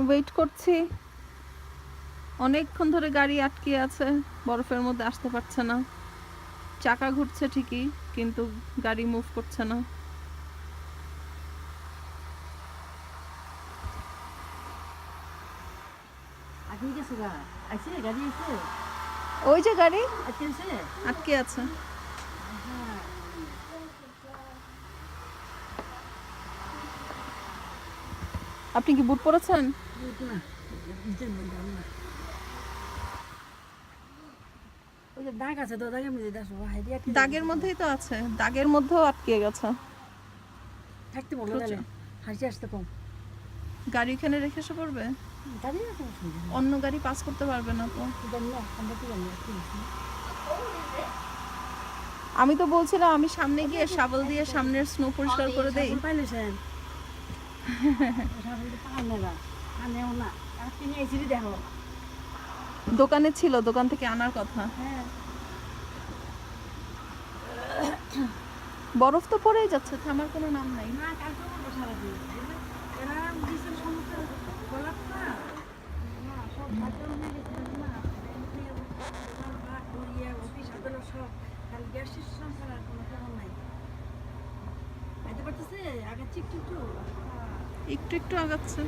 Wait করছি, অনেকক্ষণ ধরে গাড়ি আটকে আছে, বরফের মধ্যে আসতে পারছে না। চাকা ঘুরছে ঠিকই, কিন্তু গাড়ি মুভ করছে না। ওই যে গাড়ি আটকে আছে। আপনি কি বুট পরেছেন? দাগের মধ্যেই তো আছে, দাগের মধ্যেও আটকে গেছে। গাড়ি এখানে রেখে এসে পড়বে, অন্য গাড়ি পাস করতে পারবে না তো। আমি তো বলছিলাম আমি সামনে গিয়ে শাবল দিয়ে সামনের স্নো পরিষ্কার করে দেই। দোকানে ছিল, দোকান থেকে আনার কথা। বরফ তো পড়েই যাচ্ছে, থামার কোনো নাম নাই। একটু একটু আগাচ্ছে।